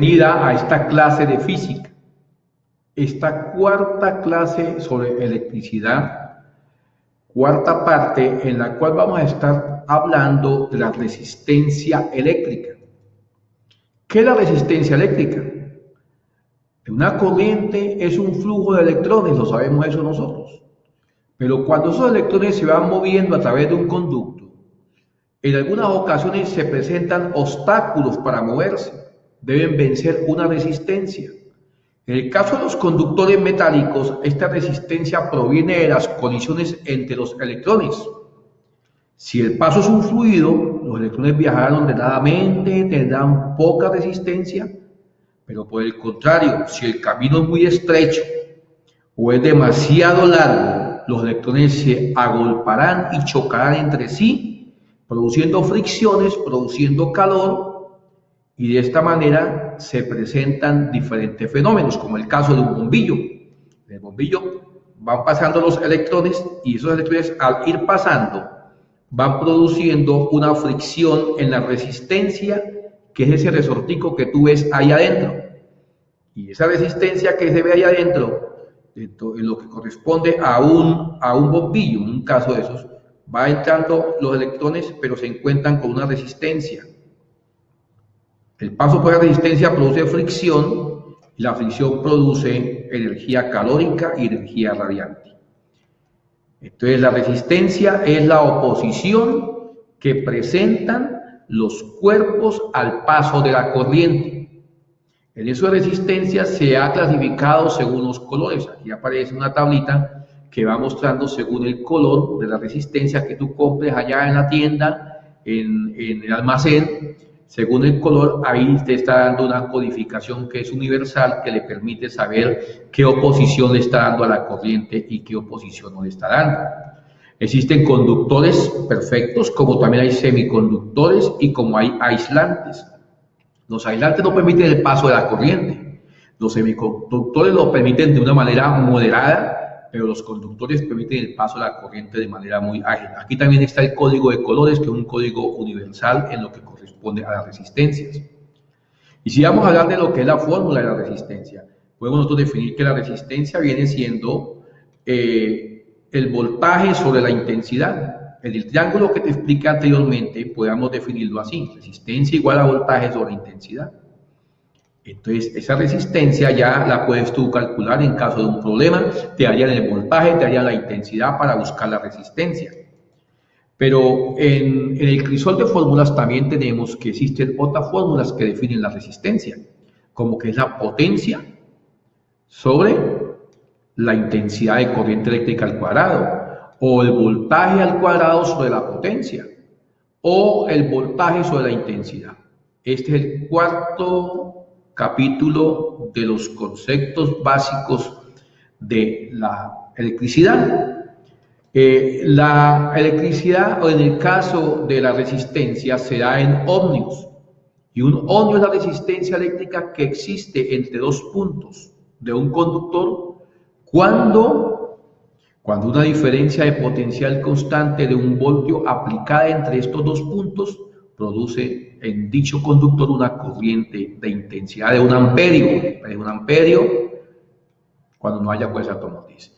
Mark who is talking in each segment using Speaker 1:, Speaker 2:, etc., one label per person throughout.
Speaker 1: Bienvenida a esta clase de física, esta cuarta clase sobre electricidad, cuarta parte en la cual vamos a estar hablando de la resistencia eléctrica. ¿Qué es la resistencia eléctrica? Una corriente es un flujo de electrones, lo sabemos eso nosotros. Pero cuando esos electrones se van moviendo a través de un conducto, en algunas ocasiones se presentan obstáculos para moverse, deben vencer una resistencia. En el caso de los conductores metálicos, esta resistencia proviene de las colisiones entre los electrones. Si el paso es un fluido, los electrones viajarán ordenadamente, tendrán poca resistencia, pero por el contrario, si el camino es muy estrecho o es demasiado largo, los electrones se agolparán y chocarán entre sí, produciendo fricciones, produciendo calor, y de esta manera se presentan diferentes fenómenos, como el caso de un bombillo. En el bombillo van pasando los electrones y esos electrones, al ir pasando, van produciendo una fricción en la resistencia, que es ese resortico que tú ves ahí adentro. Y esa resistencia que se ve ahí adentro, en lo que corresponde a un bombillo, en un caso de esos, va entrando los electrones, pero se encuentran con una resistencia. El paso por la resistencia produce fricción, y la fricción produce energía calórica y energía radiante. Entonces, la resistencia es la oposición que presentan los cuerpos al paso de la corriente. En eso de resistencia se ha clasificado según los colores. Aquí aparece una tablita que va mostrando según el color de la resistencia que tú compres allá en la tienda, en el almacén. Según el color, ahí te está dando una codificación que es universal, que le permite saber qué oposición le está dando a la corriente y qué oposición no le está dando. Existen conductores perfectos, como también hay semiconductores y como hay aislantes. Los aislantes no permiten el paso de la corriente. Los semiconductores lo permiten de una manera moderada, pero los conductores permiten el paso de la corriente de manera muy ágil. Aquí también está el código de colores, que es un código universal en lo que corresponde a las resistencias. Y si vamos a hablar de lo que es la fórmula de la resistencia, podemos nosotros definir que la resistencia viene siendo el voltaje sobre la intensidad. En el triángulo que te expliqué anteriormente, podemos definirlo así: resistencia igual a voltaje sobre intensidad. Entonces, esa resistencia ya la puedes tú calcular en caso de un problema, te harían el voltaje, te harían la intensidad para buscar la resistencia. Pero en el crisol de fórmulas también tenemos que existen otras fórmulas que definen la resistencia, como que es la potencia sobre la intensidad de corriente eléctrica al cuadrado, o el voltaje al cuadrado sobre la potencia, o el voltaje sobre la intensidad. Este es el cuarto capítulo de los conceptos básicos de la electricidad. La electricidad, o en el caso de la resistencia, se da en ohmios, y un ohmio es la resistencia eléctrica que existe entre dos puntos de un conductor cuando una diferencia de potencial constante de 1 voltio aplicada entre estos dos puntos produce en dicho conductor una corriente de intensidad de 1 amperio. Es 1 amperio cuando no haya fuerza automotriz.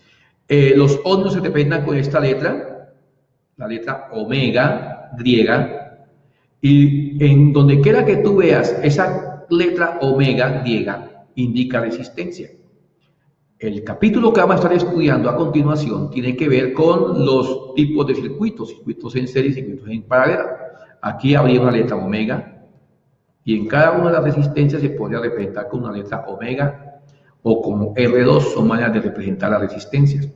Speaker 1: Los ohmios se representan con esta letra, la letra omega griega, y en donde quiera que tú veas esa letra omega griega, indica resistencia. El capítulo que vamos a estar estudiando a continuación tiene que ver con los tipos de circuitos en serie y circuitos en paralelo. Aquí habría una letra omega, y en cada una de las resistencias se podría representar con una letra omega o como R2, son maneras de representar las resistencias.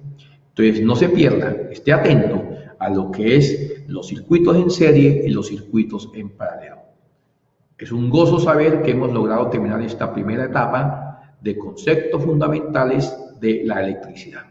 Speaker 1: Entonces, no se pierda, esté atento a lo que es los circuitos en serie y los circuitos en paralelo. Es un gozo saber que hemos logrado terminar esta primera etapa de conceptos fundamentales de la electricidad.